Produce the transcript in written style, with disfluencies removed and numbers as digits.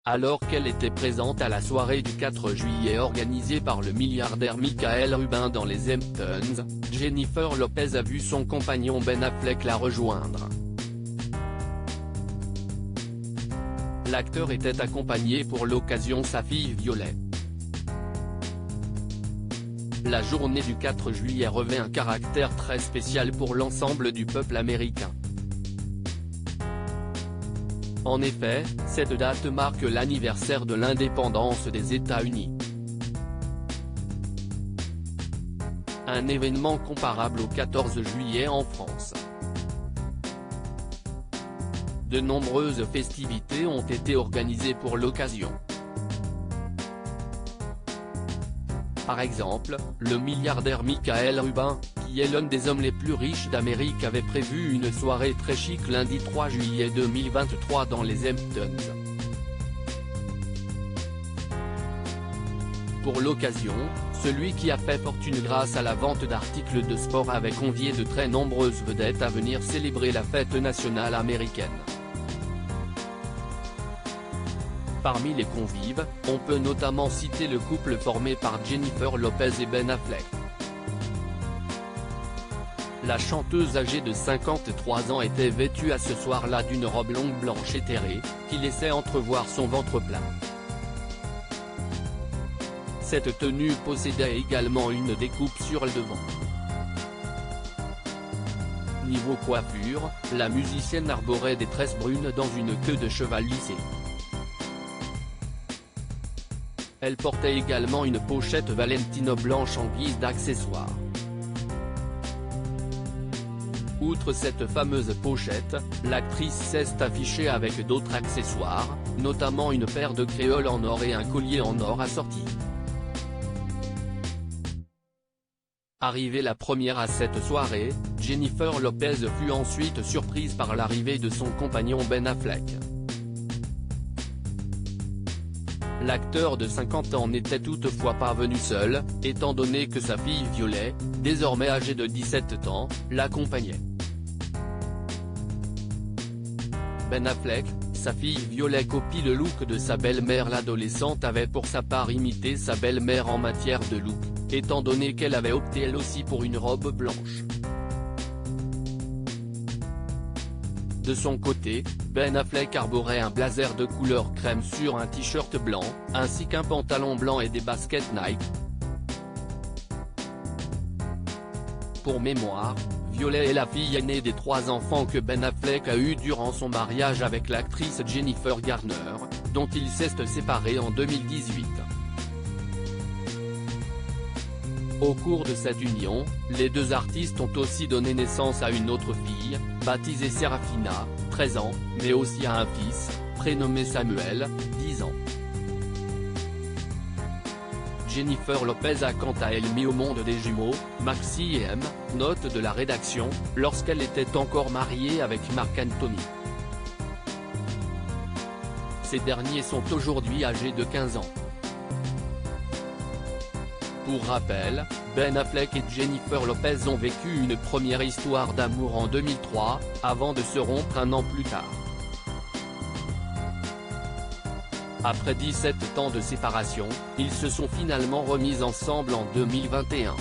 Alors qu'elle était présente à la soirée du 4 juillet organisée par le milliardaire Michael Rubin dans les Hamptons, Jennifer Lopez a vu son compagnon Ben Affleck la rejoindre. L'acteur était accompagné pour l'occasion sa fille Violet. La journée du 4 juillet revêt un caractère très spécial pour l'ensemble du peuple américain. En effet, cette date marque l'anniversaire de l'indépendance des États-Unis. Un événement comparable au 14 juillet en France. De nombreuses festivités ont été organisées pour l'occasion. Par exemple, le milliardaire Michael Rubin, qui est l'un des hommes les plus riches d'Amérique, avait prévu une soirée très chic lundi 3 juillet 2023 dans les Hamptons. Pour l'occasion, celui qui a fait fortune grâce à la vente d'articles de sport avait convié de très nombreuses vedettes à venir célébrer la fête nationale américaine. Parmi les convives, on peut notamment citer le couple formé par Jennifer Lopez et Ben Affleck. La chanteuse âgée de 53 ans était vêtue à ce soir-là d'une robe longue blanche éthérée, qui laissait entrevoir son ventre plat. Cette tenue possédait également une découpe sur le devant. Niveau coiffure, la musicienne arborait des tresses brunes dans une queue de cheval lissée. Elle portait également une pochette Valentino blanche en guise d'accessoire. Outre cette fameuse pochette, l'actrice s'est affichée avec d'autres accessoires, notamment une paire de créoles en or et un collier en or assorti. Arrivée la première à cette soirée, Jennifer Lopez fut ensuite surprise par l'arrivée de son compagnon Ben Affleck. L'acteur de 50 ans n'était toutefois pas venu seul, étant donné que sa fille Violet, désormais âgée de 17 ans, l'accompagnait. Ben Affleck, sa fille Violet copie le look de sa belle-mère. L'adolescente avait pour sa part imité sa belle-mère en matière de look, étant donné qu'elle avait opté elle aussi pour une robe blanche. De son côté, Ben Affleck arborait un blazer de couleur crème sur un t-shirt blanc, ainsi qu'un pantalon blanc et des baskets Nike. Pour mémoire, Violet est la fille aînée des 3 enfants que Ben Affleck a eus durant son mariage avec l'actrice Jennifer Garner, dont il s'est séparé en 2018. Au cours de cette union, les deux artistes ont aussi donné naissance à une autre fille, baptisée Serafina, 13 ans, mais aussi à un fils, prénommé Samuel, 10 ans. Jennifer Lopez a quant à elle mis au monde des jumeaux, Maxi et M, note de la rédaction, lorsqu'elle était encore mariée avec Marc Anthony. Ces derniers sont aujourd'hui âgés de 15 ans. Pour rappel, Ben Affleck et Jennifer Lopez ont vécu une première histoire d'amour en 2003, avant de se rompre un an plus tard. Après 17 ans de séparation, ils se sont finalement remis ensemble en 2021.